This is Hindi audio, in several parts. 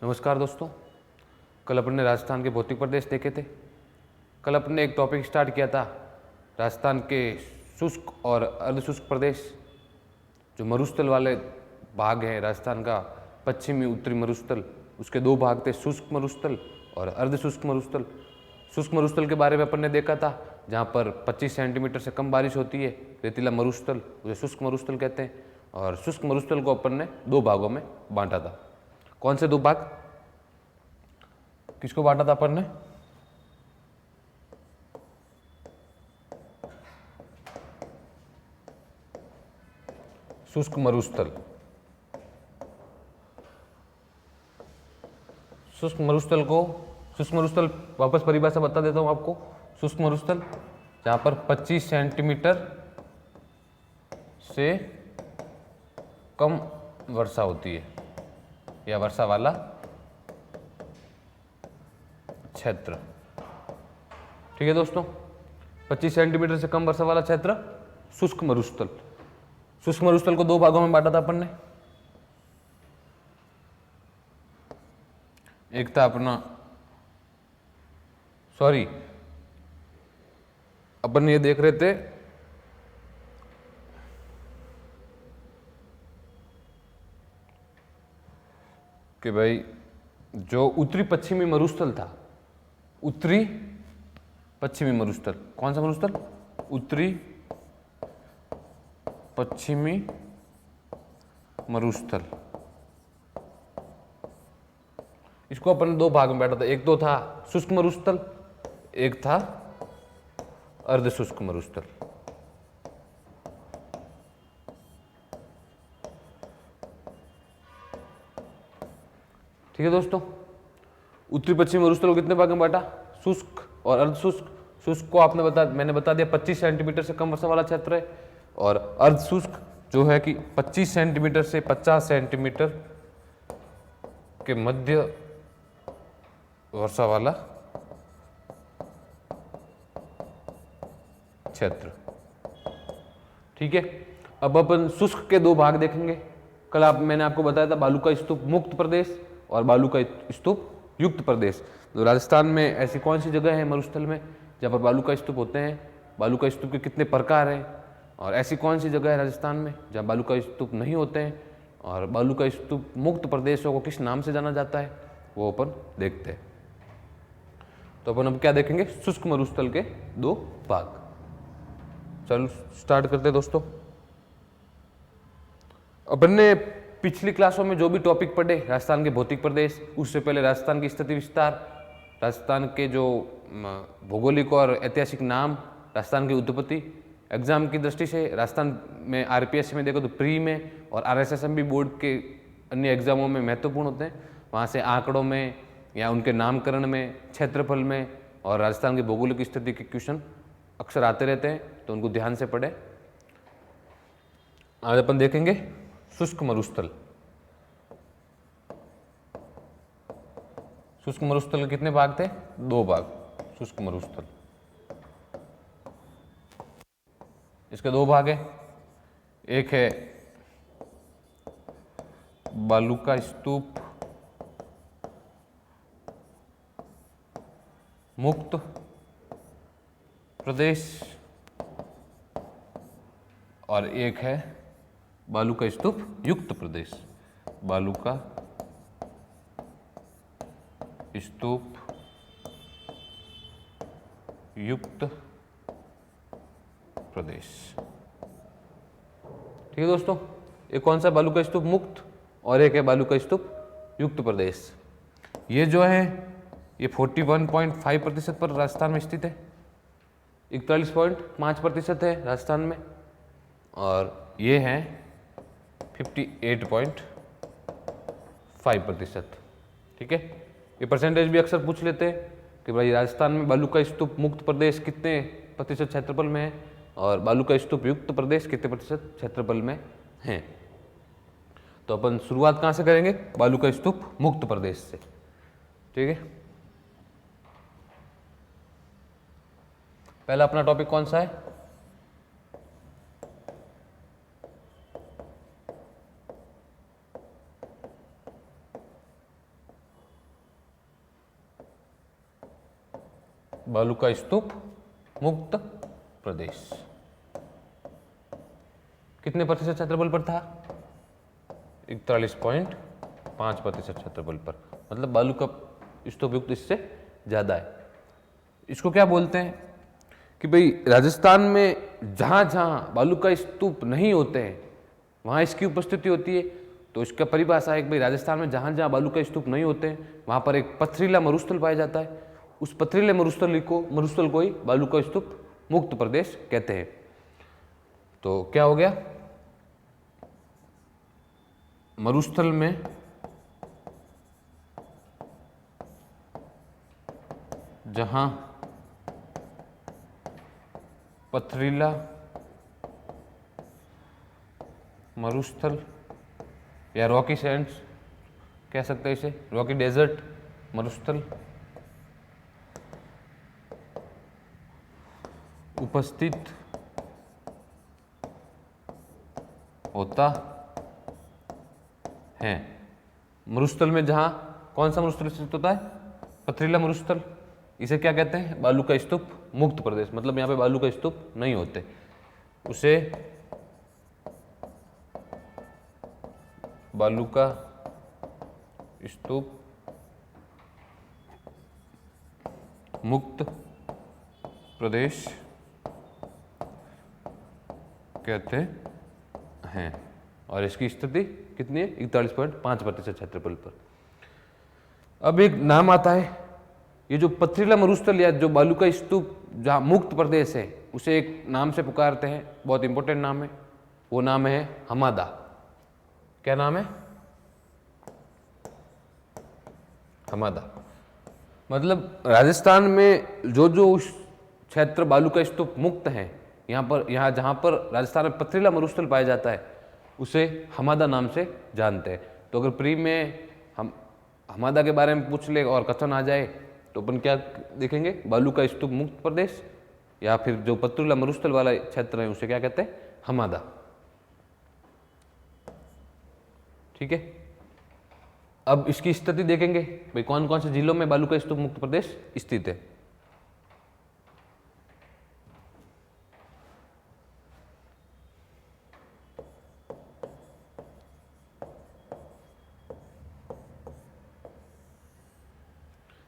नमस्कार दोस्तों। कल अपन ने राजस्थान के भौतिक प्रदेश देखे थे। कल अपन ने एक टॉपिक स्टार्ट किया था राजस्थान के शुष्क और अर्धशुष्क प्रदेश, जो मरुस्थल वाले भाग हैं राजस्थान का, पश्चिमी उत्तरी मरुस्थल। उसके दो भाग थे, शुष्क मरुस्थल और अर्धशुष्क मरुस्थल। शुष्क मरुस्थल के बारे में अपन ने देखा था, जहाँ पर 25 सेंटीमीटर से कम बारिश होती है, रेतीला मरुस्थल, उसे शुष्क मरुस्थल कहते हैं। और शुष्क मरुस्थल को अपन ने दो भागों में बांटा था। कौन से दो भाग, किसको बांटा था अपन ने? शुष्क मरुस्थल। शुष्क मरुस्थल को, शुष्क मरुस्थल वापस परिभाषा बता देता हूं आपको। शुष्क मरुस्थल जहां पर 25 सेंटीमीटर से कम वर्षा होती है, या वर्षा वाला क्षेत्र। ठीक है दोस्तों, 25 सेंटीमीटर से कम वर्षा वाला क्षेत्र शुष्क मरुस्थल। शुष्क मरुस्थल को दो भागों में बांटा था अपन ने। एक था अपना, सॉरी, अपन ये देख रहे थे कि भाई जो उत्तरी पश्चिमी मरुस्थल था, उत्तरी पश्चिमी मरुस्थल, कौन सा मरुस्थल? उत्तरी पश्चिमी मरुस्थल। इसको अपन दो भाग में बैठा था। एक तो था शुष्क मरुस्थल, एक था अर्धशुष्क मरुस्थल। ठीक है दोस्तों, उत्तरी पश्चिमी मरुस्थल को कितने भाग में बांटा? शुष्क और अर्धशुष्क। शुष्क को मैंने बता दिया 25 सेंटीमीटर से कम वर्षा वाला क्षेत्र है, और अर्धशुष्क जो है कि 25 सेंटीमीटर से 50 सेंटीमीटर के मध्य वर्षा वाला क्षेत्र। ठीक है, अब अपन शुष्क के दो भाग देखेंगे। कल मैंने आपको बताया था बालू का स्तूप मुक्त प्रदेश और बालू का स्तूप युक्त प्रदेश। तो राजस्थान में ऐसी कौन सी जगह है मरुस्थल में जहाँ पर बालू का स्तूप होते हैं? बालू का स्तूप के कितने प्रकार हैं? और ऐसी कौन सी जगह है राजस्थान में जहाँ बालू का स्तूप नहीं होते हैं? और बालू का स्तूप मुक्त प्रदेशों को किस नाम से जाना जाता है, वो अपन देखते हैं। तो अपन अब क्या देखेंगे? शुष्क मरुस्थल के दो भाग। चलो स्टार्ट करते हैं दोस्तों। अपन ने पिछली क्लासों में जो भी टॉपिक पढ़े राजस्थान के भौतिक प्रदेश, उससे पहले राजस्थान की स्थिति विस्तार, राजस्थान के जो भौगोलिक और ऐतिहासिक नाम, राजस्थान की उत्पत्ति, एग्जाम की दृष्टि से राजस्थान में आरपीएस में देखो तो प्री में और आरएसएसएमबी बोर्ड के अन्य एग्जामों में महत्वपूर्ण होते हैं। वहाँ से आंकड़ों में या उनके नामकरण में, क्षेत्रफल में और राजस्थान की भौगोलिक स्थिति के क्वेश्चन अक्सर आते रहते हैं, तो उनको ध्यान से पढ़ें। आज अपन देखेंगे शुष्क मरुस्थल। शुष्क मरुस्थल के कितने भाग थे? दो भाग। शुष्क मरुस्थल, इसके दो भाग हैं। एक है बालू का स्तूप मुक्त प्रदेश और एक है बालू का स्तूप युक्त प्रदेश। बालू का स्तूप युक्त प्रदेश। ठीक है दोस्तों, एक कौन सा? बालू का स्तूप मुक्त, और एक है बालू का स्तूप युक्त प्रदेश। ये जो है ये 41.5% पर राजस्थान में स्थित है, 41.5% है राजस्थान में, और ये है 58.5%। ठीक है, ये परसेंटेज भी अक्सर पूछ लेते हैं कि भाई राजस्थान में बालू का स्तूप मुक्त प्रदेश कितने प्रतिशत क्षेत्रफल में है और बालू का स्तूप युक्त प्रदेश कितने प्रतिशत क्षेत्रफल में है। तो अपन शुरुआत कहाँ से करेंगे? बालू का स्तूप मुक्त प्रदेश से। ठीक है, पहला अपना टॉपिक कौन सा है? बालू का स्तूप मुक्त प्रदेश। कितने प्रतिशत क्षेत्रफल पर था? 41.5% क्षेत्रफल पर, मतलब बालू का स्तूप युक्त इससे ज्यादा है। इसको क्या बोलते हैं कि भाई राजस्थान में जहां जहां बालू का स्तूप नहीं होते हैं वहां इसकी उपस्थिति होती है। तो इसका परिभाषा है कि भाई राजस्थान में जहां जहां बालू का स्तूप नहीं होते हैं वहां पर एक पथरीला मरुस्थल पाया जाता है। उस पथरीले मरुस्थल को ही बालू का स्तूप मुक्त प्रदेश कहते हैं। तो क्या हो गया, मरुस्थल में जहां पथरीला मरुस्थल या रॉकी सैंड्स कह सकते हैं इसे, रॉकी डेजर्ट मरुस्थल उपस्थित होता है। मरुस्थल में जहां कौन सा मरुस्थल स्थित होता है? पथरीला मरुस्थल। इसे क्या कहते हैं? बालू का स्तूप मुक्त प्रदेश, मतलब यहां पे बालू का स्तूप नहीं होते, उसे बालू का स्तूप मुक्त प्रदेश कहते हैं। और इसकी स्थिति कितनी है? 41.5% क्षेत्रफल पर। अब एक नाम आता है, ये जो पथरीला मरुस्थल या जो बालू का स्तूप जहां मुक्त प्रदेश है उसे एक नाम से पुकारते हैं, बहुत इंपॉर्टेंट नाम है, वो नाम है हमादा। क्या नाम है? हमादा। मतलब राजस्थान में जो जो क्षेत्र बालू का स्तूप मुक्त है, यहाँ जहाँ पर राजस्थान में पथरीला मरुस्थल पाया जाता है उसे हमादा नाम से जानते हैं। तो अगर प्री में हम हमादा के बारे में पूछ ले और कथन आ जाए तो अपन क्या देखेंगे? बालू का स्तूप मुक्त प्रदेश, या फिर जो पथरीला मरुस्थल वाला क्षेत्र है उसे क्या कहते हैं? हमादा। ठीक है, अब इसकी स्थिति देखेंगे भाई कौन कौन से जिलों में बालू का स्तूप मुक्त प्रदेश स्थित है।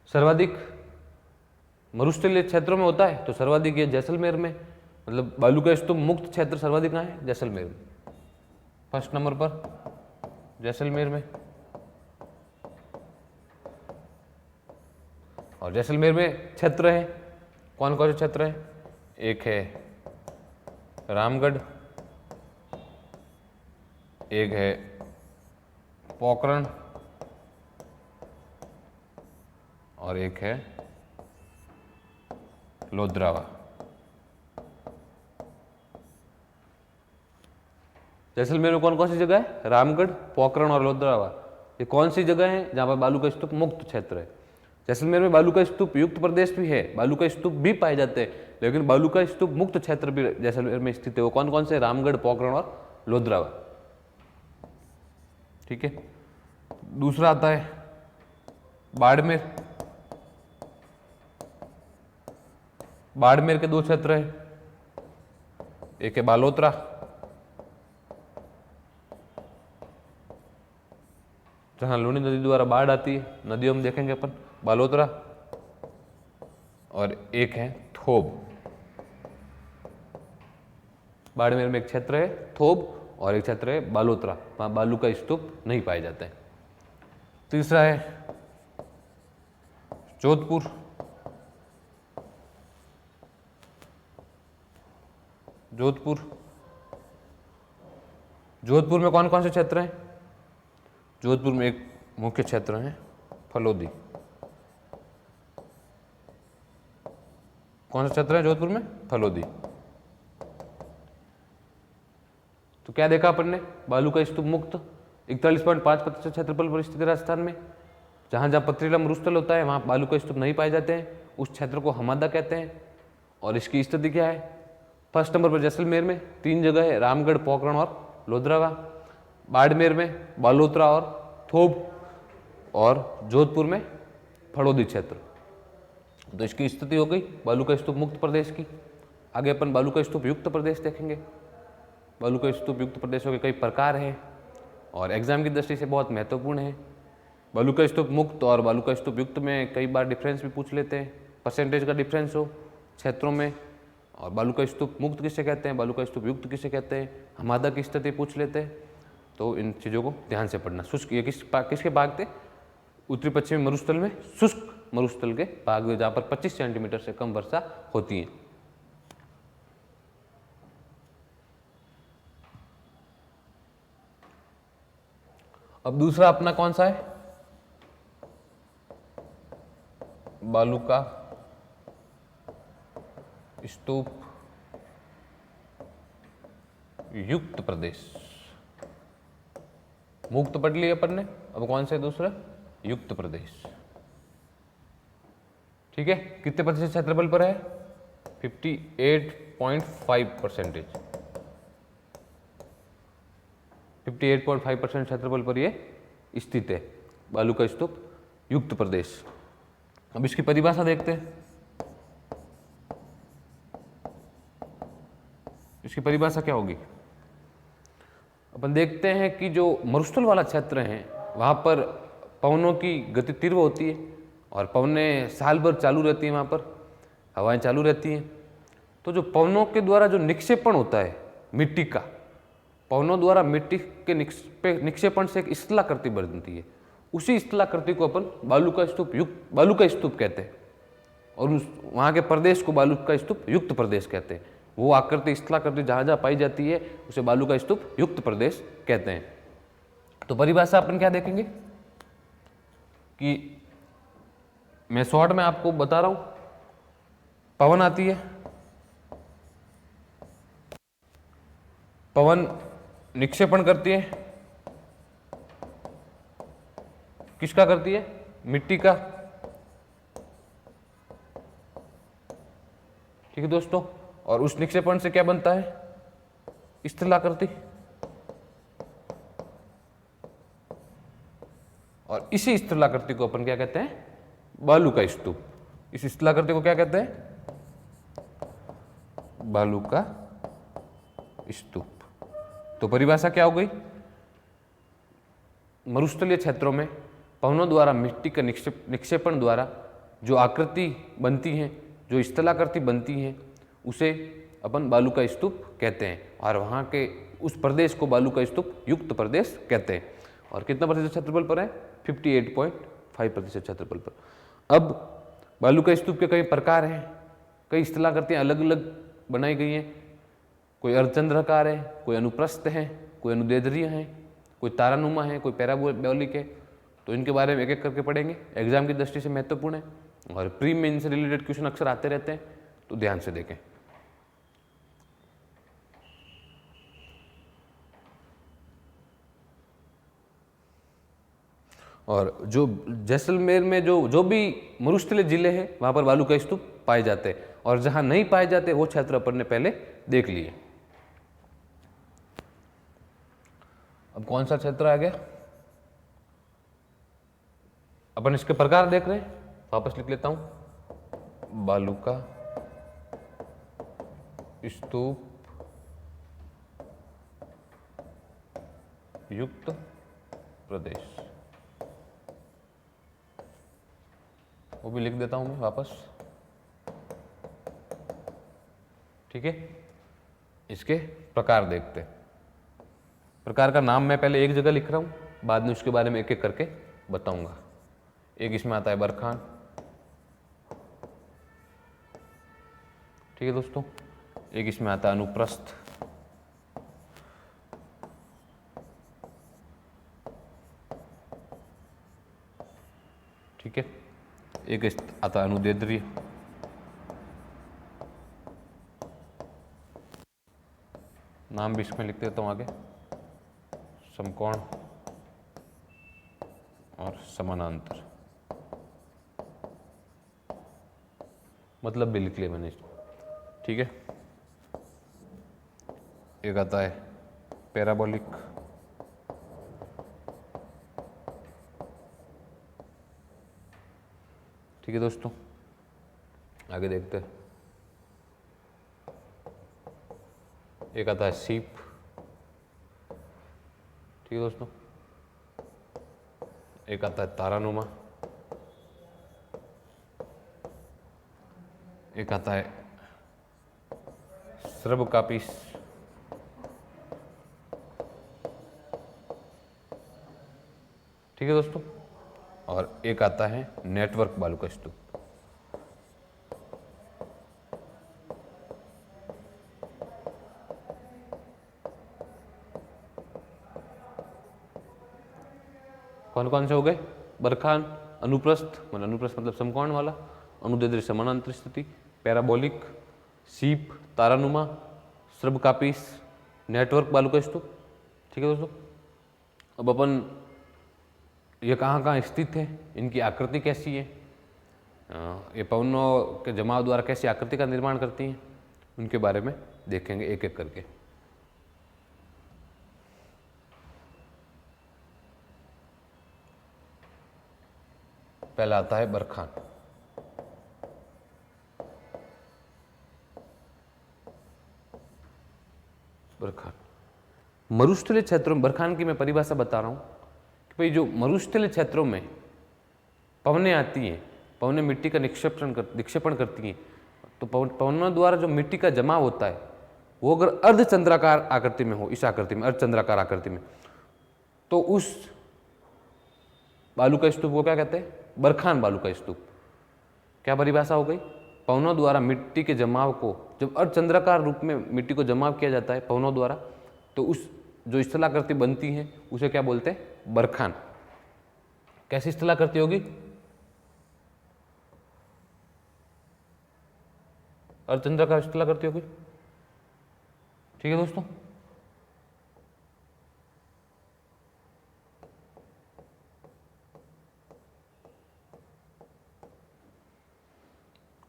सर्वाधिक मरुस्थलीय क्षेत्रों में होता है तो सर्वाधिक ये जैसलमेर में, मतलब बालू का स्तूप मुक्त क्षेत्र सर्वाधिक कहाँ है? जैसलमेर में, फर्स्ट नंबर पर जैसलमेर में। और जैसलमेर में क्षेत्र है, कौन कौन से क्षेत्र है? एक है रामगढ़, एक है पोखरण और एक है लोधरावा। जैसलमेर में कौन कौन सी जगह है? रामगढ़, पोखरण और लोधरावा। ये कौन सी जगह है जहां पर बालू का स्तूप मुक्त क्षेत्र है? जैसलमेर में बालू का स्तूप युक्त प्रदेश भी है, बालू का स्तूप भी पाए जाते हैं, लेकिन बालू का स्तूप मुक्त क्षेत्र भी जैसलमेर में स्थित है। वो कौन कौन से? रामगढ़, पोखरण और लोधरावा। ठीक है, दूसरा आता है बाड़मेर। बाड़मेर के दो क्षेत्र हैं, एक है बालोतरा, जहां लूनी नदी द्वारा बाढ़ आती है, नदियों में देखेंगे अपन बालोतरा, और एक है थोब। बाड़मेर में एक क्षेत्र है थोब और एक क्षेत्र है बालोतरा, वहां बालू का स्तूप नहीं पाए जाते हैं। तीसरा है जोधपुर। जोधपुर, जोधपुर में कौन कौन से क्षेत्र हैं? जोधपुर में एक मुख्य क्षेत्र है फलोदी। कौन सा क्षेत्र है जोधपुर में? फलोदी। तो क्या देखा अपन ने? बालू का स्तूप मुक्त 41.5% क्षेत्रफल पर स्थित राजस्थान में। जहां जहां पथरीला मरुस्थल होता है वहां बालू का स्तूप नहीं पाए जाते हैं, उस क्षेत्र को हमादा कहते हैं। और इसकी स्थिति क्या है? फर्स्ट नंबर पर जैसलमेर में 3 जगह है, रामगढ़, पोखरण और लोधरावा। बाड़मेर में बालोतरा और थोब, और जोधपुर में फड़ौदी क्षेत्र। तो इसकी स्थिति हो गई बालू का स्तूप मुक्त प्रदेश की। आगे अपन बालू का स्तूप युक्त प्रदेश देखेंगे। बालू का स्तूप युक्त प्रदेशों के कई प्रकार हैं और एग्जाम की दृष्टि से बहुत महत्वपूर्ण है। बालू का स्तूप मुक्त और बालू का स्तूप युक्त में कई बार डिफरेंस भी पूछ लेते हैं, परसेंटेज का डिफरेंस हो क्षेत्रों में। और बालू का स्तूप मुक्त किसे कहते हैं, बालू का स्तूप युक्त किसे कहते हैं, हमादा की स्थिति पूछ लेते हैं। तो इन चीज़ों को ध्यान से पढ़ना। शुष्क ये किसके भाग थे, उत्तरी पश्चिमी मरुस्थल में शुष्क मरुस्थल के भाग में, जहाँ पर 25 सेंटीमीटर से कम वर्षा होती है। अब दूसरा अपना कौन सा है, बालू का स्तूप युक्त प्रदेश। मुक्त पढ़ लिया अपन ने, अब कौन सा है दूसरा, युक्त प्रदेश। ठीक है, कितने प्रतिशत क्षेत्रफल पर है, 58.5%। 58.5% क्षेत्रफल पर ये स्थित है बालू का स्तूप युक्त प्रदेश। अब इसकी परिभाषा देखते हैं। इसकी परिभाषा क्या होगी, अपन देखते हैं कि जो मरुस्थल वाला क्षेत्र है वहाँ पर पवनों की गति तीव्र होती है और पवनें साल भर चालू रहती हैं, वहाँ पर हवाएं चालू रहती हैं। तो जो पवनों के द्वारा जो निक्षेपण होता है मिट्टी का, पवनों द्वारा मिट्टी के निक्षेपण से एक स्थलाकृति बनती है, उसी स्थलाकृति को अपन बालू का स्तूप कहते हैं और उस वहाँ के प्रदेश को बालू का स्तूप युक्त प्रदेश कहते हैं। वो आकृति स्थलाकृति जहाँ जहाँ पाई जाती है उसे बालू का स्तूप युक्त प्रदेश कहते हैं। तो परिभाषा अपन क्या देखेंगे कि मैं शॉर्ट में आपको बता रहा हूं, पवन आती है, पवन निक्षेपण करती है, किसका करती है, मिट्टी का। ठीक है दोस्तों, और उस निक्षेपण से क्या बनता है, स्थलाकृति। और इसी स्थलाकृति को अपन क्या कहते हैं, बालू का स्तूप। इस स्थलाकृति को क्या कहते हैं, बालू का स्तूप। तो परिभाषा क्या हो गई, मरुस्थलीय क्षेत्रों में पवनों द्वारा मिट्टी का निक्षेपण द्वारा जो आकृति बनती है, जो स्थलाकृति बनती है, उसे अपन बालू का स्तूप कहते हैं और वहाँ के उस प्रदेश को बालू का स्तूप युक्त प्रदेश कहते हैं। और कितना प्रतिशत क्षेत्रफल पर है, 58.5% क्षेत्रफल पर। अब बालू का स्तूप के कई प्रकार हैं, कई स्थलाकृतियाँ अलग अलग बनाई गई हैं। कोई अर्धचंद्राकार है, कोई अनुप्रस्थ है, कोई अनुदैर्ध्य है, कोई तारानुमा है, कोई पैराबोलिक है। तो इनके बारे में एक एक करके पढ़ेंगे, एग्जाम की दृष्टि से महत्वपूर्ण है और प्री मेन से रिलेटेड क्वेश्चन अक्सर आते रहते हैं, तो ध्यान से देखें। और जो जैसलमेर में जो भी मरुस्थलीय जिले हैं वहाँ पर बालू का स्तूप पाए जाते हैं और जहाँ नहीं पाए जाते वो क्षेत्र अपन ने पहले देख लिए। अब कौन सा क्षेत्र आ गया, अपन इसके प्रकार देख रहे हैं, वापस लिख लेता हूं, बालू का स्तूप युक्त प्रदेश, वो भी लिख देता हूं मैं वापस। ठीक है, इसके प्रकार देखते हैं। प्रकार का नाम मैं पहले एक जगह लिख रहा हूं, बाद में उसके बारे में एक एक करके बताऊंगा। एक इसमें आता है बरखान। ठीक है दोस्तों, एक इसमें आता है अनुप्रस्थ, ठीक है, एक आता है अनुदैर्ध्य, नाम भी इसमें लिख देता हूं आगे, समकोण और समानांतर, मतलब भी लिख लिया मैंने। ठीक है, एक आता है पैराबोलिक, ठीक है दोस्तों, आगे देखते हैं। एक आता है सीप, ठीक है दोस्तों। एक आता है तारानुमा, एक आता है स्रबकापिस, ठीक है दोस्तों, और एक आता है नेटवर्क बालू का स्तूप। कौन कौन से हो गए? बरखान, अनुप्रस्थ मतलब अनुप्रस्थ मतलब समकोण वाला, अनुदैर्ध्य समानांतर स्थिति, पैराबोलिक, सीप, तारानुमा, स्रबकापिस, नेटवर्क बालू का स्तूप, ठीक है दोस्तों। अब अपन ये कहाँ कहाँ स्थित है, इनकी आकृति कैसी है, ये पवनों के जमाव द्वारा कैसी आकृति का निर्माण करती हैं, उनके बारे में देखेंगे एक एक करके। पहला आता है बरखान। बरखान मरुस्थलीय क्षेत्रों में, बरखान की मैं परिभाषा बता रहा हूं कि भाई जो मरुस्थलीय क्षेत्रों में पवनें आती हैं, पवनें मिट्टी का निक्षेपण करती हैं, तो पवनों द्वारा जो मिट्टी का जमाव होता है वो अगर अर्धचंद्राकार आकृति में हो, इस आकृति में, अर्धचंद्राकार आकृति में, तो उस बालू का स्तूप को क्या कहते हैं? बरखान बालू का स्तूप। क्या परिभाषा हो गई? पवनों द्वारा मिट्टी के जमाव को, जब अर्धचंद्राकार रूप में मिट्टी को जमाव किया जाता है पवनों द्वारा, तो उस जो स्थलाकृति बनती है उसे क्या बोलते हैं? बरखान। कैसी स्थलाकृति होगी? अर्धचंद्राकार स्थलाकृति होगी, ठीक है दोस्तों।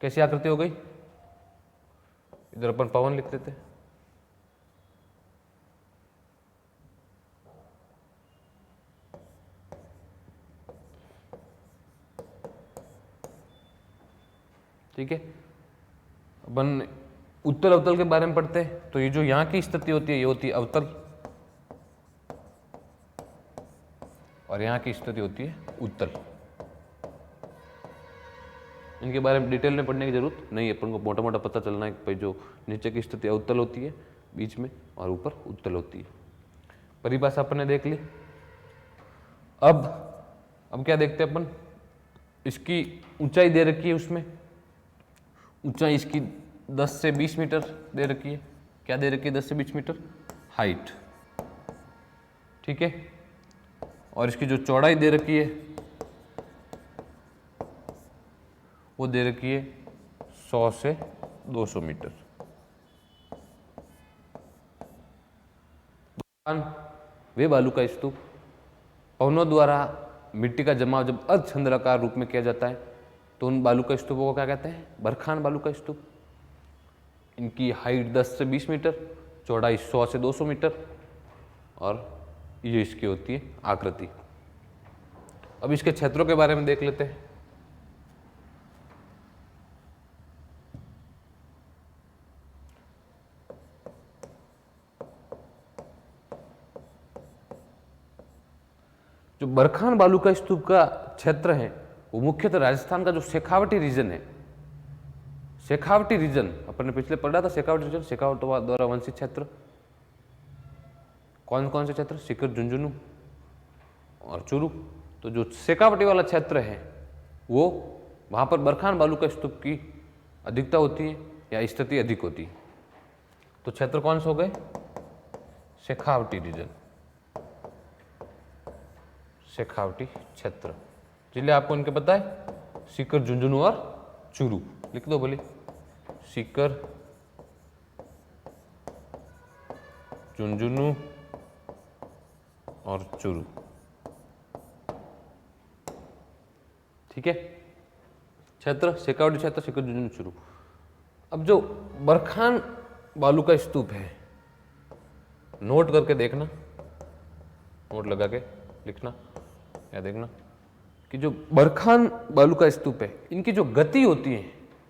कैसी आकृति हो गई? इधर अपन पवन लिख देते, ठीक है। अपन उत्तल अवतल के बारे में पढ़ते हैं, तो ये जो यहाँ की स्थिति होती है ये होती है अवतल, और यहाँ की स्थिति होती है उत्तल। इनके बारे में डिटेल में पढ़ने की जरूरत नहीं है, अपन को मोटा मोटा पता चलना है कि भाई जो नीचे की स्थिति अवतल होती है बीच में, और ऊपर उत्तल होती है। परिभाषा अपन ने देख ली। अब क्या देखते हैं अपन? इसकी ऊंचाई दे रखी है, उसमें ऊंचाई इसकी 10 से 20 मीटर दे रखी है। क्या दे रखी है? 10 से 20 मीटर हाइट, ठीक है। और इसकी जो चौड़ाई दे रखी है वो दे रखी है 100 से 200 मीटर। वे बालू का स्तूप पवनों द्वारा मिट्टी का जमाव जब अर्धचंद्राकार रूप में किया जाता है तो उन बालू का स्तूपों को क्या कहते हैं? बरखान बालू का स्तूप। इनकी हाइट 10 से 20 मीटर, चौड़ाई 100 से 200 मीटर, और ये इसकी होती है आकृति। अब इसके क्षेत्रों के बारे में देख लेते हैं। जो बरखान बालू का स्तूप का क्षेत्र है वो मुख्यतः राजस्थान का जो शेखावटी रीजन है, शेखावटी रीजन अपन ने पिछले पढ़ा था, शेखावटी रीजन, शेखावट द्वारा वंशित क्षेत्र। कौन कौन से क्षेत्र? सीकर, झुंझुनू और चूरू। तो जो शेखावटी वाला क्षेत्र है वो, वहां पर बरखान बालू का स्तूप की अधिकता होती है या स्थिति अधिक होती है। तो क्षेत्र कौन से हो गए? शेखावटी रीजन, शेखावटी क्षेत्र। जिले आपको इनके पता है, सीकर, झुंझुनू और चूरू। लिख दो बोले, सीकर, झुंझुनू और चूरू, ठीक है। क्षेत्र शेखावटी क्षेत्र, सीकर, झुंझुनू, चूरू। अब जो बरखान बालू का स्तूप है, नोट करके देखना, नोट लगा के लिखना या देखना कि जो बरखान बालू का स्तूप है, इनकी जो गति होती है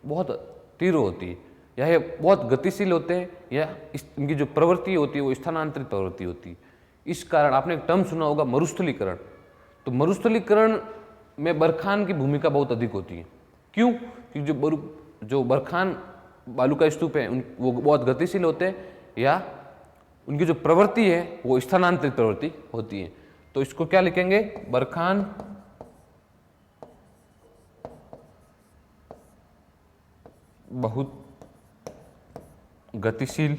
बहुत तीव्र होती है, या ये बहुत गतिशील होते हैं, या इनकी जो प्रवृत्ति होती है वो स्थानांतरित प्रवृत्ति होती है। इस कारण आपने एक टर्म सुना होगा मरुस्थलीकरण। तो मरुस्थलीकरण में बरखान की भूमिका बहुत अधिक होती है। क्यों? क्योंकि जो बरखान बालू का स्तूप है वो बहुत गतिशील होते हैं, या उनकी जो प्रवृत्ति है वो स्थानांतरित प्रवृत्ति होती है। तो इसको क्या लिखेंगे? बरखान बहुत गतिशील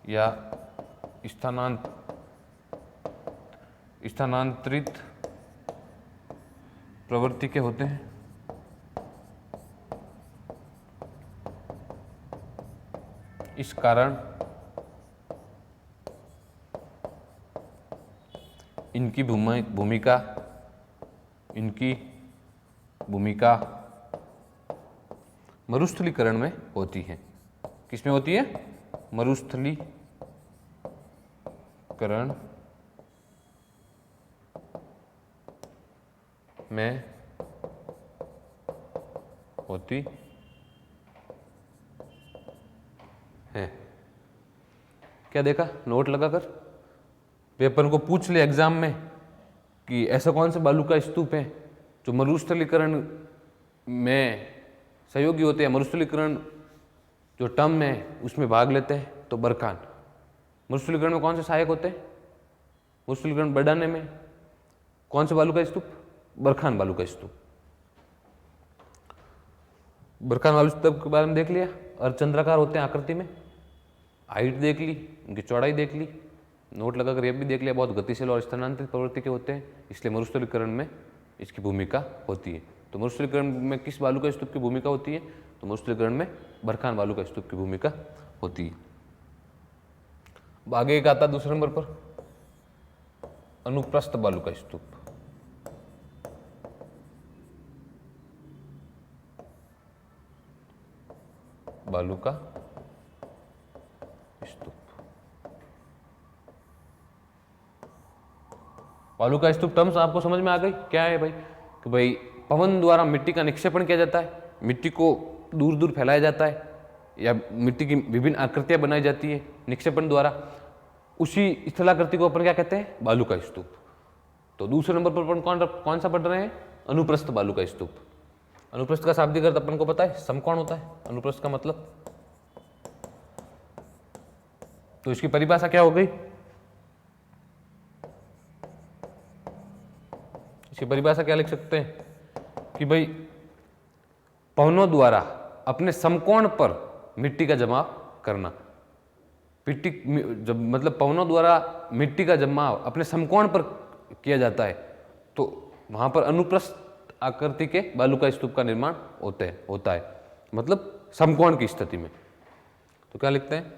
या स्थानांतरित प्रवृत्ति के होते हैं। इस कारण इनकी भूमिका मरुस्थलीकरण में होती है। किसमें होती है? मरुस्थलीकरण में होती है। क्या देखा नोट लगाकर? पेपर को पूछ ले एग्जाम में कि ऐसा कौन सा बालू का स्तूप है जो मरुस्थलीकरण में सहयोगी होते हैं, मरुस्थलीकरण जो टर्म है उसमें भाग लेते हैं। तो बरखान। मरुस्थलीकरण में कौन से सहायक होते हैं? मरुस्थलीकरण बढ़ाने में कौन से बालू का स्तूप? बरखान बालू का स्तूप। बरखान बालू स्तूप के बारे में देख लिया। अर्धचंद्राकार होते हैं आकृति में, हाइट देख ली, उनकी चौड़ाई देख ली, नोट लगाकर ये भी देख लिया बहुत गतिशील और स्थानांतरित प्रवृत्ति के होते हैं, इसलिए मरुस्थलीकरण में इसकी भूमिका होती है। तो मरुस्थलीकरण में किस बालू का स्तूप की भूमिका होती है? तो मरुस्थलीकरण में बरखान बालू का स्तूप की भूमिका होती है। अब आगे एक आता है दूसरे नंबर पर, अनुप्रस्थ बालू का स्तूप। बालू का स्तूप। बालू का स्तूप टर्म्स आपको समझ में आ गई? क्या है भाई? कि भाई पवन द्वारा मिट्टी का निक्षेपण किया जाता है, मिट्टी को दूर दूर फैलाया जाता है, या मिट्टी की विभिन्न आकृतियां बनाई जाती है निक्षेपण द्वारा। उसी स्थलाकृति को अपन क्या कहते हैं? बालू का स्तूप। तो दूसरे नंबर पर अपन कौन सा पढ़ रहे हैं? अनुप्रस्थ बालू का स्तूप। अनुप्रस्थ का शाब्दिक अर्थ अपन को पता है, समकोण होता है अनुप्रस्थ का मतलब। तो इसकी परिभाषा क्या हो गई? इसकी परिभाषा क्या लिख सकते हैं कि भाई पवनों द्वारा अपने समकोण पर मिट्टी का जमाव करना। मिट्टी जब मतलब पवनों द्वारा मिट्टी का जमाव अपने समकोण पर किया जाता है, तो वहां पर अनुप्रस्थ आकृति के बालू का स्तूप का निर्माण होता है, मतलब समकोण की स्थिति में। तो क्या लिखते हैं?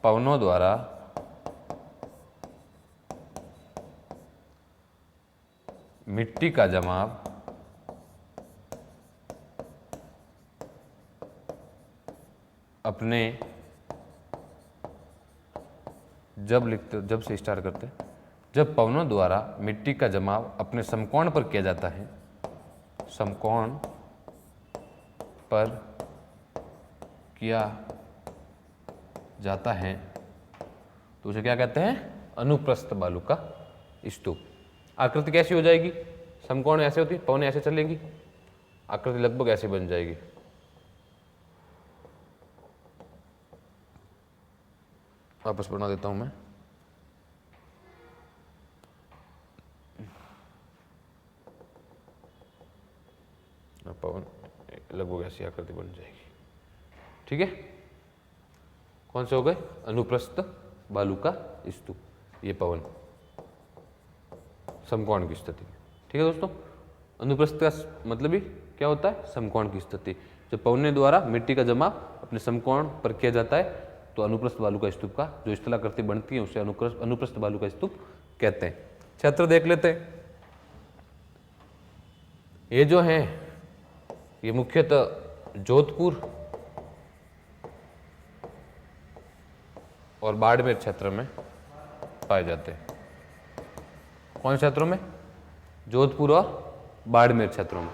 पवनों द्वारा मिट्टी का जमाव अपने जब से स्टार्ट करते हैं, जब पवनों द्वारा मिट्टी का जमाव अपने समकोण पर किया जाता है, समकोण पर किया जाता है, तो उसे क्या कहते हैं? अनुप्रस्थ बालू का स्तूप। आकृति कैसी हो जाएगी? समकोण ऐसे होती है, पवनें ऐसे चलेंगी, आकृति लगभग ऐसे बन जाएगी। वापस बना देता हूं मैं। पवन लगभग ऐसी आकृति बन जाएगी। ठीक है, कौन से हो गए? अनुप्रस्थ बालू का स्तूप। ये पवन समकोण की स्थिति। ठीक है दोस्तों, अनुप्रस्थ का मतलब ही क्या होता है? समकोण की स्थिति। जब पवने द्वारा मिट्टी का जमाव अपने समकोण पर किया जाता है, तो अनुप्रस्थ बालू का स्तूप का जो स्थलाकृति बनती है उसे अनुप्रस्थ बालू का स्तूप कहते हैं। क्षेत्र देख लेते हैं। ये जो है ये मुख्यतः जोधपुर और बाड़मेर क्षेत्र में पाए जाते हैं। कौन क्षेत्रों में? जोधपुर और बाड़मेर क्षेत्रों में।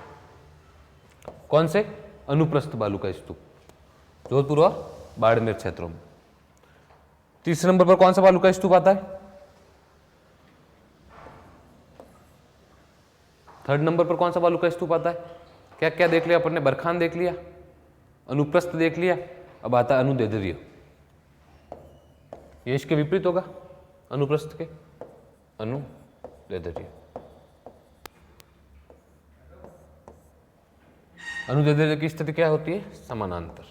कौन से? अनुप्रस्थ बालू का स्तूप, जोधपुर और बाड़मेर क्षेत्रों में। तीसरे नंबर पर कौन सा बालू का स्तूप आता है? थर्ड नंबर पर कौन सा बालू का स्तूप आता है? क्या क्या देख लिया अपन ने? बरखान देख लिया, अनुप्रस्थ देख लिया, अब आता है अनुदैर्ध्य। ये इसके विपरीत होगा अनुप्रस्थ के, अनुदैर्ध्य। अनुदैर्ध्य की स्थिति क्या होती है? समानांतर।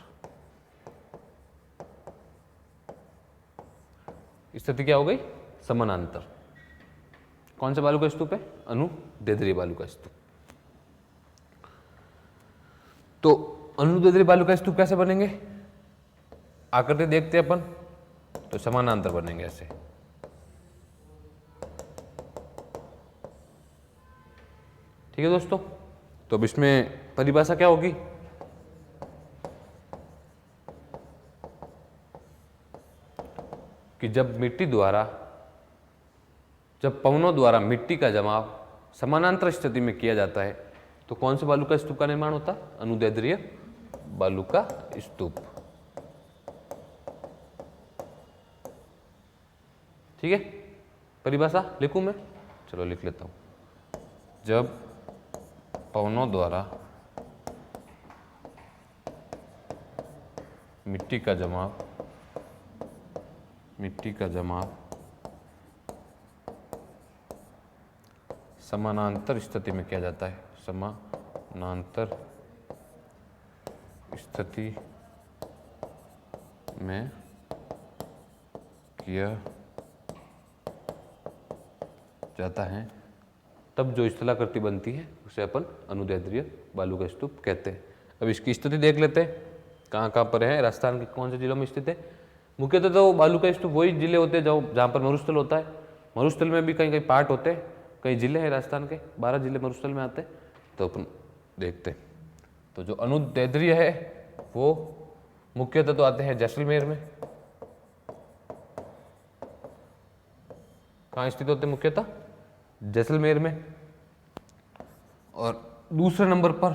स्थिति क्या हो गई? समानांतर। कौन से बालू का स्तूप है? अनुदैर्ध्य बालू का स्तूप। तो अनुदैर्ध्य बालू का स्तूप कैसे बनेंगे? आकृति देखते हैं अपन, तो समानांतर बनेंगे ऐसे। ठीक है दोस्तों, तो अब इसमें परिभाषा क्या होगी? कि जब पवनों द्वारा मिट्टी का जमाव समानांतर स्थिति में किया जाता है तो कौन से बालू का स्तूप का निर्माण होता है? अनुदैर्ध्य बालू का स्तूप। ठीक है, परिभाषा लिखूं मैं? चलो लिख लेता हूं। जब पवनों द्वारा मिट्टी का जमाव समानांतर स्थिति में किया जाता है, समानांतर स्थिति में किया जाता है, तब जो स्थलाकृति बनती है उसे अपन अनुदैर्ध्य बालू का स्तूप कहते हैं। अब इसकी स्थिति देख लेते हैं, कहाँ कहाँ पर है, राजस्थान के कौन से जिलों में स्थित है। मुख्यतः तो बालू का स्तूप वही जिले होते हैं जहाँ पर मरुस्थल होता है। मरुस्थल में भी कहीं कहीं पार्ट होते हैं, कई जिले हैं राजस्थान के, 12 जिले मरुस्थल में आते हैं, तो अपन देखते हैं। तो जो अनुदैर्ध्य है वो मुख्यतः तो आते हैं जैसलमेर में। कहाँ स्थित होते हैं? मुख्यतः जैसलमेर में। और दूसरे नंबर पर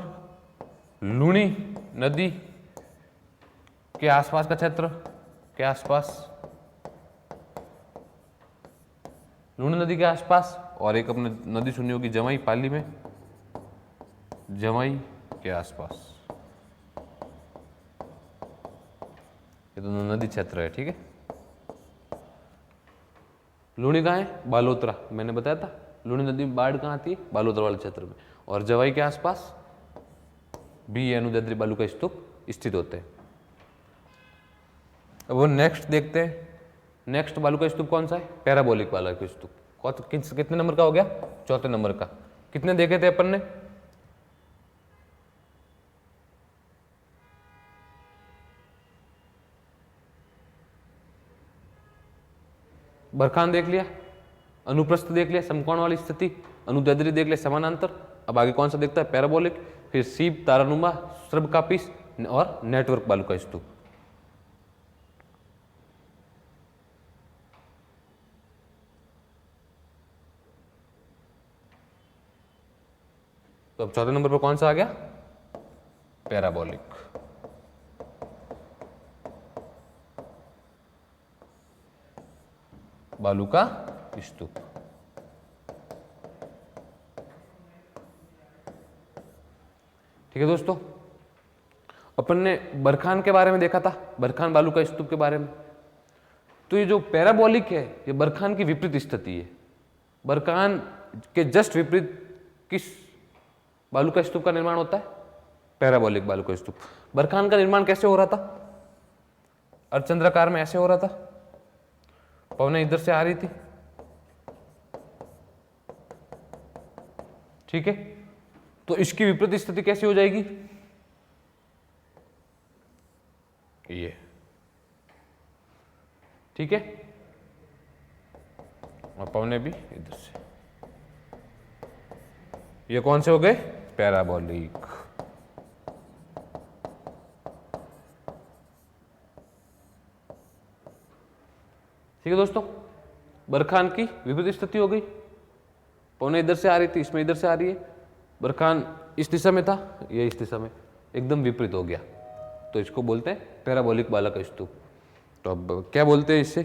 लूणी नदी के आसपास का क्षेत्र के आसपास, लूणी नदी के आसपास, और एक अपने नदी सुनी होगी जमाई पाली में, जमाई के आसपास, ये तो नदी क्षेत्र है। ठीक है, लूणी कहाँ है? बालोतरा, मैंने बताया था लूणी नदी में बाढ़ कहाँ आती है? बालोतरा वाले क्षेत्र में। और जवाई के आसपास भी अनुदैर्ध्य बालू का स्तूप स्थित होते हैं। अब वो नेक्स्ट देखते हैं, नेक्स्ट बालू का स्तूप कौन सा है? पैराबोलिक बालू का स्तूप। कितने नंबर का हो गया? चौथे नंबर का। कितने देखे थे अपन ने? बरखान देख लिया, अनुप्रस्थ देख लिया, समकोण वाली स्थिति, अनुदैर्ध्य देख लिया, समानांतर। अब आगे कौन सा देखता है? पैराबोलिक, फिर सीप, तारानुमा, श्रृंखकापीस और नेटवर्क बालू का स्तूप। तो अब चौथे नंबर पर कौन सा आ गया? पैराबोलिक। बालू का स्तूप। ठीक है दोस्तों, अपन ने बरखान के बारे में देखा था, बरखान बालू का स्तूप के बारे में। तो ये जो पैराबोलिक है ये बरखान की विपरीत स्थिति है। बरखान के जस्ट विपरीत किस बालू का स्तूप का निर्माण होता है? पैराबोलिक बालू का स्तूप। बरखान का निर्माण कैसे हो रहा था? अर्धचंद्राकार में ऐसे हो रहा था, पवनें इधर से आ रही थी। ठीक है, तो इसकी विपरीत स्थिति कैसी हो जाएगी? ये। ठीक है, और पवनें भी इधर से। ये कौन से हो गए? पैराबोलिक। ठीक है दोस्तों, बरखान की विपरीत स्थिति हो गई, पवनें इधर से आ रही थी, इसमें इधर से आ रही है, बरखान इस दिशा में था, ये इस दिशा में, एकदम विपरीत हो गया, तो इसको बोलते हैं पैराबोलिक बालक स्तूप। तो अब क्या बोलते हैं इससे,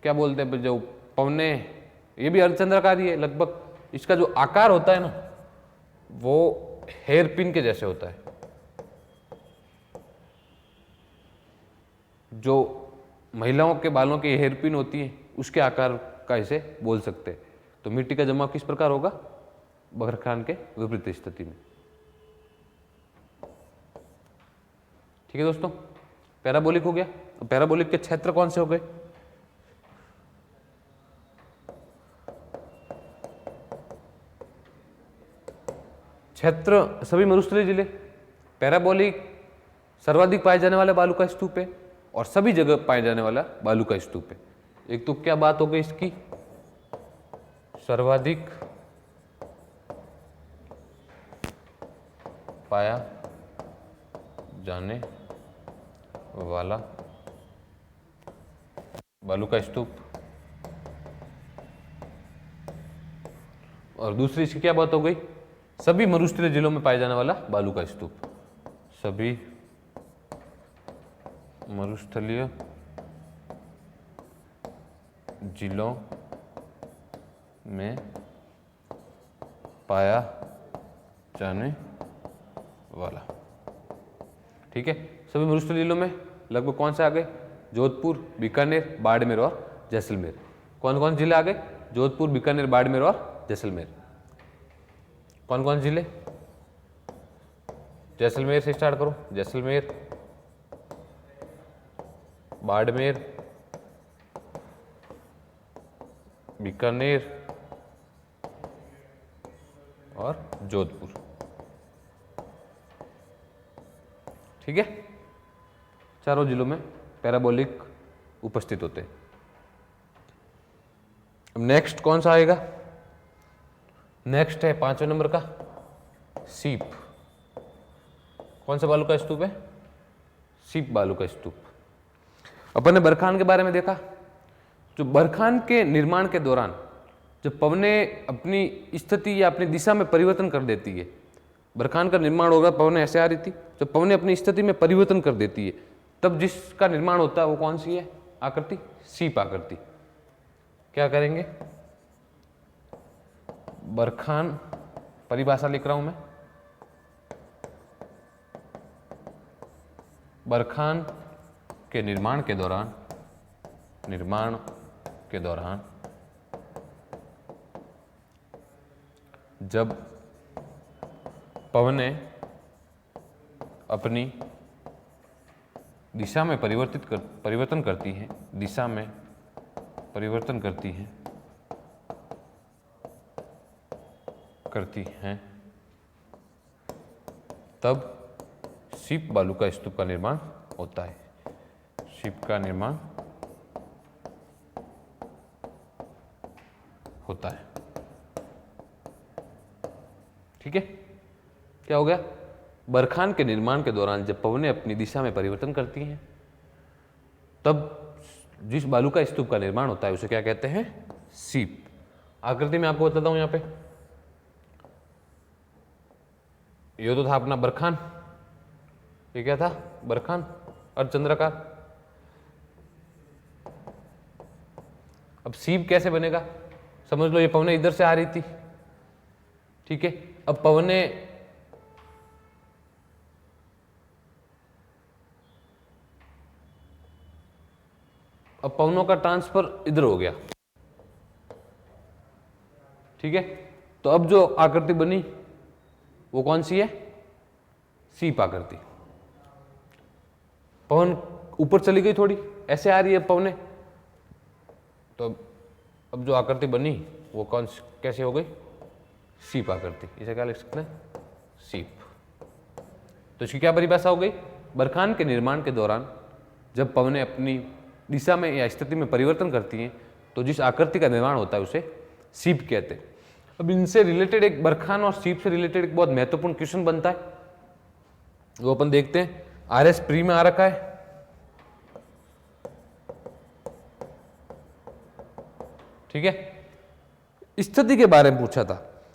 क्या बोलते हैं जो पवने, ये भी अर्धचंद्राकार ही है लगभग, इसका जो आकार होता है ना वो हेयर पिन के जैसे होता है, जो महिलाओं के बालों की हेयर पिन होती है उसके आकार का इसे बोल सकते हैं। तो मिट्टी का जमाव किस प्रकार होगा, बरखान के विपरीत स्थिति में। ठीक है दोस्तों, पैराबोलिक हो गया। पैराबोलिक के क्षेत्र कौन से हो गए, क्षेत्र सभी मरुस्थलीय जिले। पैराबोलिक सर्वाधिक पाए जाने वाला बालू का स्तूप है और सभी जगह पाए जाने वाला बालू का स्तूप है। एक तो क्या बात हो गई इसकी, सर्वाधिक पाया जाने वाला बालू का स्तूप, और दूसरी इसकी क्या बात हो गई, सभी मरुस्थलीय जिलों में पाए जाने वाला बालू का स्तूप, सभी मरुस्थलीय जिलों में पाया जाने वाला। ठीक है, सभी मरुस्थलीय जिलों में लगभग कौन से आ गए, जोधपुर, बीकानेर, बाड़मेर और जैसलमेर। कौन कौन जिले आ गए, जोधपुर, बीकानेर, बाड़मेर और जैसलमेर। कौन कौन जिले, जैसलमेर से स्टार्ट करो, जैसलमेर, बाड़मेर, बीकानेर और जोधपुर। ठीक है, चारों जिलों में पैराबोलिक उपस्थित होते हैं। अब नेक्स्ट कौन सा आएगा, नेक्स्ट है 5वें नंबर का सीप। कौन सा बालू का स्तूप है, सीप बालू का स्तूप। अपन ने बरखान के बारे में देखा, जो बरखान के निर्माण के दौरान जब पवनें अपनी स्थिति या अपनी दिशा में परिवर्तन कर देती है, बरखान का निर्माण होगा, पवनें ऐसे आ रही थी, जब पवनें अपनी स्थिति में परिवर्तन कर देती है तब जिसका निर्माण होता है वो कौन सी है आकृति, सीप आकृति। क्या करेंगे, बरखान परिभाषा लिख रहा हूं मैं, बरखान के निर्माण के दौरान जब पवनें अपनी दिशा में परिवर्तन करती हैं, दिशा में परिवर्तन करती हैं तब सीप बालू का स्तूप का निर्माण होता है, सीप का निर्माण होता है। ठीक है, क्या हो गया, बरखान के निर्माण के दौरान जब पवनें अपनी दिशा में परिवर्तन करती हैं तब जिस बालू का स्तूप का निर्माण होता है उसे क्या कहते हैं, सीप। आकृति में आपको बताता हूं, यहां पे ये तो था अपना बरखान, ये क्या था, बरखान अर्धचंद्राकार। अब सीप कैसे बनेगा, समझ लो ये पवनें इधर से आ रही थी, ठीक है, अब पवनें पवनों का ट्रांसफर इधर हो गया, ठीक है, तो अब जो आकृति बनी वो कौन सी है, सीप आकृति। पवन ऊपर चली गई, थोड़ी ऐसे आ रही है पवनें, तो अब जो आकृति बनी वो कैसे हो गई, सीप आकृति। इसे क्या लिख सकते हैं, सीप। तो इसकी क्या परिभाषा हो गई, बरखान के निर्माण के दौरान जब पवनें अपनी दिशा में या स्थिति में परिवर्तन करती हैं तो जिस आकृति का निर्माण होता है उसे सीप कहते हैं। अब इनसे रिलेटेड एक बरखान और सीप से रिलेटेड एक बहुत महत्वपूर्ण क्वेश्चन बनता है, वो अपन देखते हैं। RS प्री में आ रखा है, ठीक है, स्थिति के बारे में पूछा था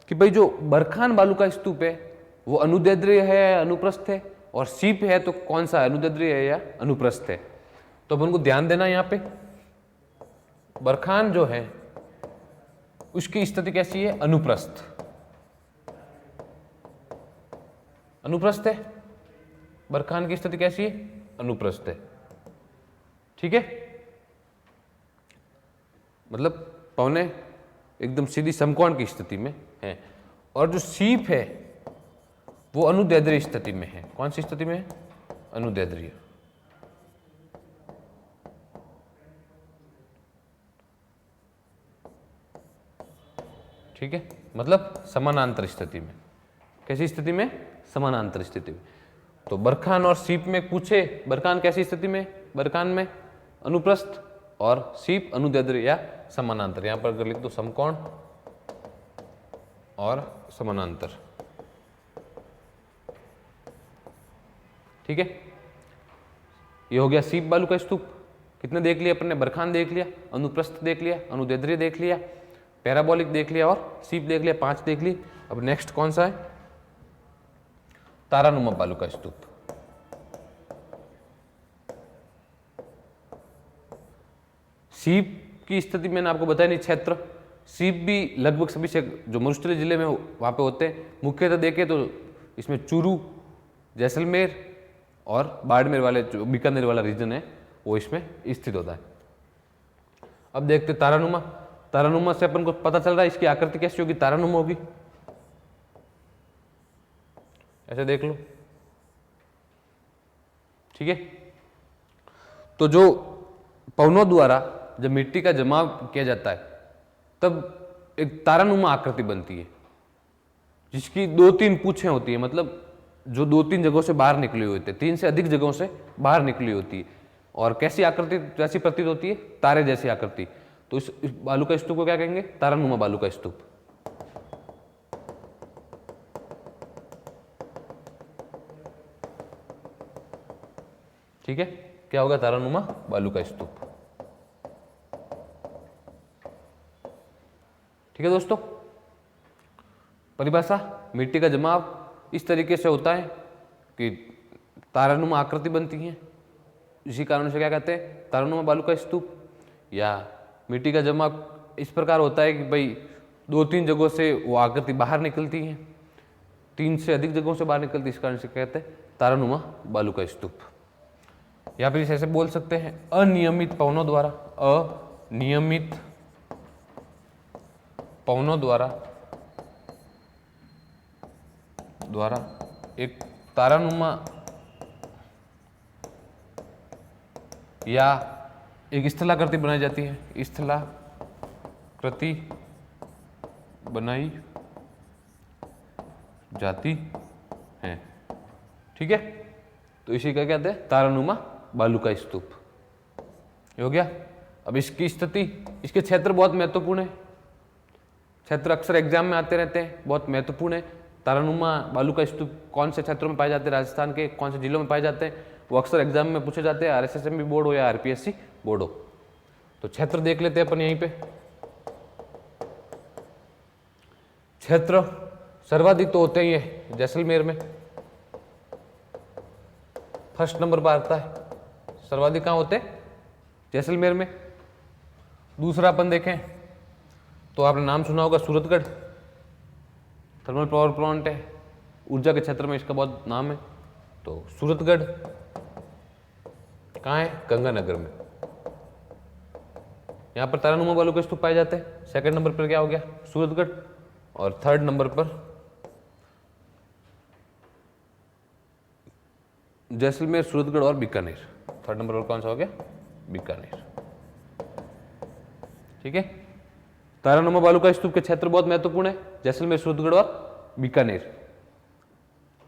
कि भाई जो बरखान बालू का स्तूप है वो अनुदैर्ध्य है या अनुप्रस्थ है, और सीप है तो कौन सा, अनुदैर्ध्य है या अनुप्रस्थ है। तो अपन को ध्यान देना यहाँ पे, बरखान जो है उसकी स्थिति कैसी है, अनुप्रस्थ, अनुप्रस्थ है। बरखान की स्थिति कैसी है, अनुप्रस्थ है। ठीक है, मतलब पवने एकदम सीधी समकोण की स्थिति में है, और जो सीप है वो अनुदैर्ध्य स्थिति में है। कौन सी स्थिति में है, अनुदैर्ध्य। ठीक है, मतलब समानांतर स्थिति में। कैसी स्थिति में, समानांतर स्थिति में। तो बरखान और सीप में पूछे, बरखान कैसी स्थिति में, बरखान में अनुप्रस्थ और सीप अनुदैर्ध्य या समानांतर। यहां पर अगर लिख दो समकोण और समानांतर। ठीक है, ये हो गया सीप बालू का स्तूप। कितने देख लिया अपन ने, बरखान देख लिया, अनुप्रस्थ देख लिया, अनुदैर्ध्य देख लिया, पैराबोलिक देख लिया और सीप देख लिया, 5 देख ली। अब नेक्स्ट कौन सा है, तारानुमा बालू का स्तूप। सीप की स्थिति मैंने आपको बताया नहीं, क्षेत्र। सीप भी लगभग सभी से जो मरुस्थलीय जिले में वहां पे होते हैं। मुख्यतः देखें तो इसमें चूरू, जैसलमेर और बाड़मेर वाले जो बीकानेर वाला रीजन है वो इसमें स्थित होता है। अब देखते तारानुमा। तारानुमा से अपन को पता चल रहा है इसकी आकृति कैसी होगी, तारानुमा होगी। ऐसे देख लो। ठीक है, तो जो पवनों द्वारा जब मिट्टी का जमाव किया जाता है तब एक तारानुमा आकृति बनती है, जिसकी 2-3 पूंछें होती है। मतलब जो 2-3 जगहों से बाहर निकली हुई होती है, 3 से अधिक जगहों से बाहर निकली होती है। और कैसी आकृति जैसी प्रतीत होती है, तारे जैसी आकृति। तो इस बालू का स्तूप को क्या कहेंगे, तारानुमा बालू का स्तूप। ठीक है, क्या होगा, तारानुमा बालू का स्तूप। ठीक है दोस्तों, परिभाषा, मिट्टी का जमाव इस तरीके से होता है कि तारानुमा आकृति बनती है। इसी कारण से क्या कहते हैं, तारानुमा बालू का स्तूप। या मिट्टी का जमाव इस प्रकार होता है कि भाई 2-3 जगहों से वो आकृति बाहर निकलती है, 3 से अधिक जगहों से बाहर निकलती है, इस कारण से कहते हैं तारानुमा बालू का स्तूप। या फिर ऐसे बोल सकते हैं अनियमित पवनों द्वारा, अनियमित पवनों द्वारा एक तारानुमा या एक स्थलाकृति बनाई जाती है, स्थलाकृति बनाई जाती है। ठीक है, तो इसी का कहते हैं तारानुमा बालू का स्तूप। हो गया। अब इसकी स्थिति, इसके क्षेत्र बहुत महत्वपूर्ण है। क्षेत्र अक्सर एग्जाम में आते रहते हैं, बहुत महत्वपूर्ण है। तारानुमा बालू का स्तूप कौन से क्षेत्रों में पाए जाते हैं, राजस्थान के कौन से जिलों में पाए जाते हैं, वो अक्सर एग्जाम में पूछे जाते हैं, RSSMB बोर्ड हो या RPSC बोर्ड हो। तो क्षेत्र देख लेते हैं अपन यहीं पे। क्षेत्र सर्वाधिक तो होते ही है जैसलमेर में, फर्स्ट नंबर पर आता है। सर्वाधिक कहाँ होते हैं, जैसलमेर में। दूसरा अपन देखें तो आपने नाम सुना होगा सूरतगढ़, थर्मल पावर प्लांट है, ऊर्जा के क्षेत्र में इसका बहुत नाम है। तो सूरतगढ़ कहाँ है, गंगानगर में। यहाँ पर तारानुमा बालू के स्तूप पाए जाते हैं। सेकंड नंबर पर क्या हो गया, सूरतगढ़। और थर्ड नंबर पर जैसलमेर, सूरतगढ़ और बीकानेर। थर्ड नंबर पर कौन सा हो गया, बीकानेर। ठीक है, तारानुमा बालू का स्तूप के क्षेत्र बहुत महत्वपूर्ण है, जैसलमेर, सूरतगढ़ और बीकानेर।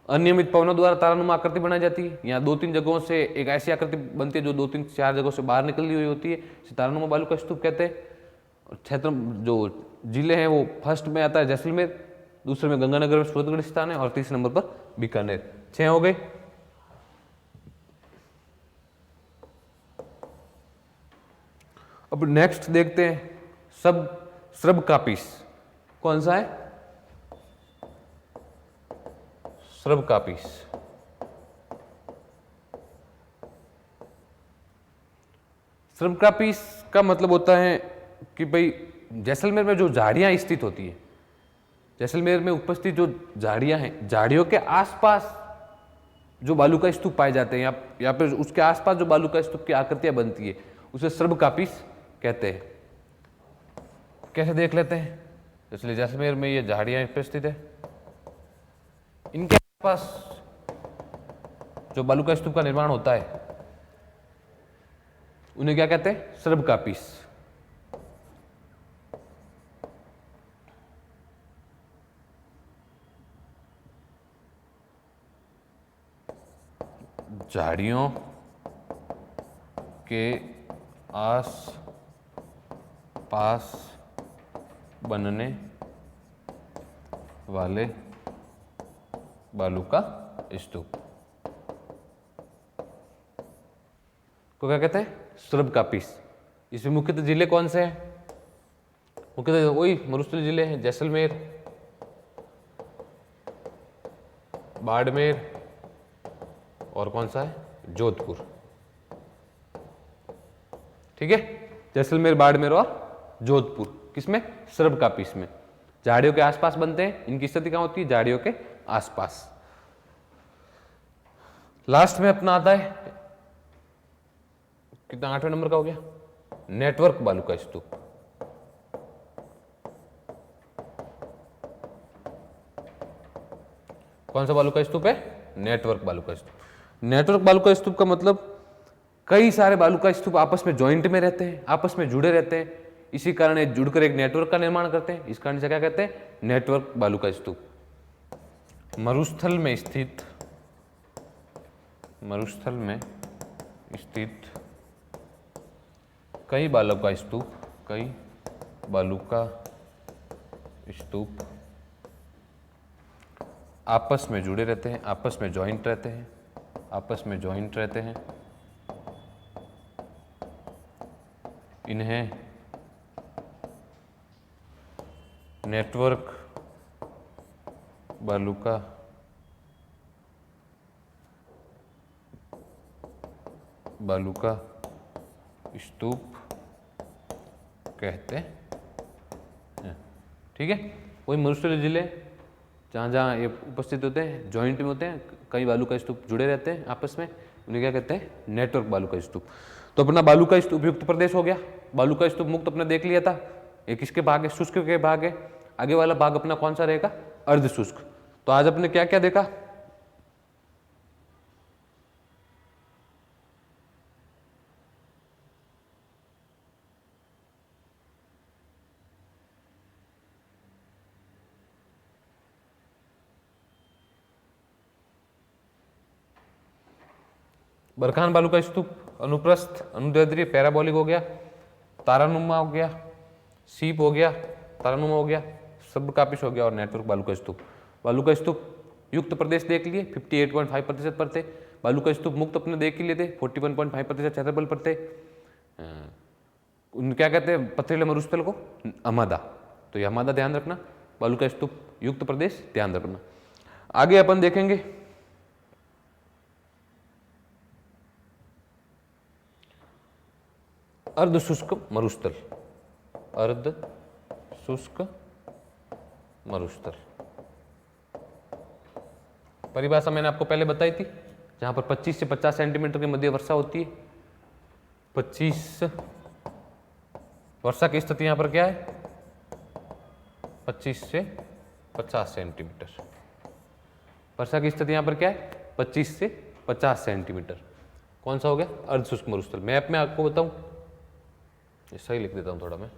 अनियमित पवनों द्वारा तारानुमा आकृति बनाई जाती है। यहाँ 2-3 जगहों से एक ऐसी आकृति बनती है जो 2-3-4 जगहों से बाहर निकली हुई होती है, इसे तारानुमा बालू का स्तूप कहते हैं। और क्षेत्र जो जिले हैं वो फर्स्ट में आता है जैसलमेर, दूसरे में गंगानगर में सूरतगढ़ स्थान है, और तीसरे नंबर पर बीकानेर। 6 हो गए। अब नेक्स्ट देखते हैं सब श्रब का पीस। कौन सा है, स्रबकापीस। स्रबकापीस का मतलब होता है कि भाई जैसलमेर में जो झाड़ियां स्थित होती है, जैसलमेर में उपस्थित जो झाड़ियां हैं, झाड़ियों के आसपास जो बालू का स्तूप पाए जाते हैं या फिर उसके आसपास जो बालू का स्तूप की आकृतियां बनती है उसे स्रबकापीस कहते हैं। कैसे देख लेते हैं। इसलिए जैसलमेर में ये झाड़ियां उपस्थित है, इनके आसपास जो बालू का स्तूप का निर्माण होता है उन्हें क्या कहते हैं, स्रबकापीस। झाड़ियों के आस पास बनने वाले बालू का स्तूप को क्या कहते हैं, स्रबकापीस। इसमें मुख्यतः जिले कौन से हैं, मुख्यतः वही मरुस्थलीय जिले हैं, जैसलमेर, बाड़मेर और कौन सा है, जोधपुर। ठीक है, जैसलमेर, बाड़मेर और जोधपुर किसमें, स्रबकापीस में। झाड़ियों के आसपास बनते हैं, इनकी स्थिति कहां होती है, झाड़ियों के आसपास। लास्ट में अपना आता है कितना, 8वें नंबर का हो गया, नेटवर्क बालू का स्तूप। कौन सा बालू का स्तूप है, नेटवर्क बालू का स्तूप। नेटवर्क बालू का स्तूप का मतलब कई सारे बालू का स्तूप आपस में जॉइंट में रहते हैं, आपस में जुड़े रहते हैं, इसी कारण ये जुड़कर एक नेटवर्क का निर्माण करते हैं। इस कारण से क्या कहते हैं, नेटवर्क बालू का स्तूप। मरुस्थल में स्थित कई बालू का स्तूप आपस में जुड़े रहते हैं, आपस में जॉइंट रहते हैं, इन्हें नेटवर्क बालू का स्तूप कहते हैं। ठीक है, वही मरुस्थलीय जिले जहाँ जहाँ ये उपस्थित होते हैं, जॉइंट में होते हैं, कई बालू का स्तूप जुड़े रहते हैं आपस में, उन्हें क्या कहते हैं, नेटवर्क बालू का स्तूप। तो अपना बालू का स्तूप युक्त प्रदेश हो गया। बालू का स्तूप मुक्त अपने देख लिया था, ये किसके भाग है, शुष्क के भाग है। आगे वाला भाग अपना कौन सा रहेगा, अर्ध शुष्क। तो आज अपने क्या क्या देखा, बरखान बालू का स्तूप, अनुप्रस्थ, अनुदैर्ध्य, पैराबोलिक हो गया, तारानुमा हो गया, सीप हो गया, तारानुमा हो गया, स्रबकापीस हो गया और नेटवर्क बालू का स्तूप। बालू का स्तूप युक्त प्रदेश देख लिए, 58.5% पर थे। बालू का स्तूप मुक्त अपने देख लिए थे, 41.5% क्षेत्रफल पर थे। क्या कहते हैं पथरीले मरुस्थल को, हमादा। तो ये हमादा ध्यान रखना, बालू का स्तूप युक्त प्रदेश ध्यान रखना। आगे अपन देखेंगे अर्ध शुष्क मरुस्थल। अर्ध शुष्क मरुस्थल परिभाषा मैंने आपको पहले बताई थी, जहां पर 25 से 50 सेंटीमीटर की मध्य वर्षा होती है। 25 वर्षा की स्थिति यहां पर क्या है, 25 से 50 सेंटीमीटर वर्षा की स्थिति यहां पर क्या है, 25 से 50 सेंटीमीटर। कौन सा हो गया, अर्ध शुष्क मरुस्थल। मैप में आपको बताऊं, सही लिख देता हूं थोड़ा मैं,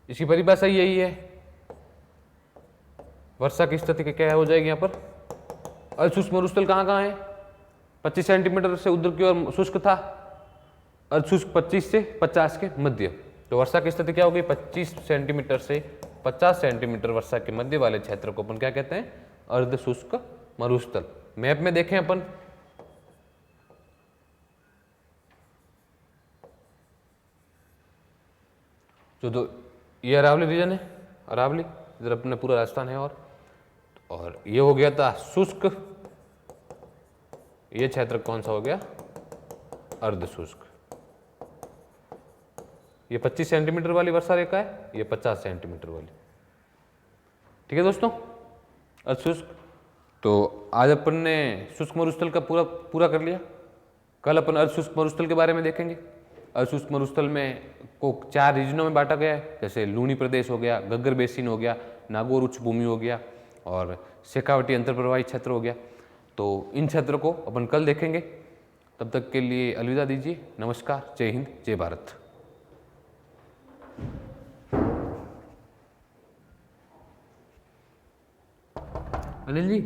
इसकी परिभाषा यही है। वर्षा की स्थिति क्या हो जाएगी यहाँ पर, अर्ध शुष्क मरुस्थल कहाँ कहाँ है, 25 सेंटीमीटर से उधर की ओर शुष्क था, अर्ध शुष्क 25 से 50 के मध्य। तो वर्षा की स्थिति क्या होगी, 25 सेंटीमीटर से 50 सेंटीमीटर वर्षा के मध्य वाले क्षेत्र को अपन क्या कहते हैं, अर्ध शुष्क मरुस्थल। मैप में देखें अपन, जो ये अरावली रीजन है, अरावली इधर अपना पूरा राजस्थान है। और ये हो गया था शुष्क, ये क्षेत्र कौन सा हो गया, अर्ध शुष्क। ये 25 सेंटीमीटर वाली वर्षा रेखा है, ये 50 सेंटीमीटर वाली। ठीक है दोस्तों, अर्ध शुष्क। तो आज अपन ने शुष्क मरुस्थल का पूरा कर लिया। कल अपन अर्ध शुष्क मरुस्थल के बारे में देखेंगे। अर्ध शुष्क मरुस्थल में को 4 रीजनों में बांटा गया है, जैसे लूनी प्रदेश हो गया, घग्गर बेसिन हो गया, नागौर उच्च भूमि हो गया और शेखावटी अंतर्प्रवाही क्षेत्र हो गया। तो इन क्षेत्रों को अपन कल देखेंगे। तब तक के लिए अलविदा दीजिए। नमस्कार, जय हिंद, जय भारत। अनिल जी।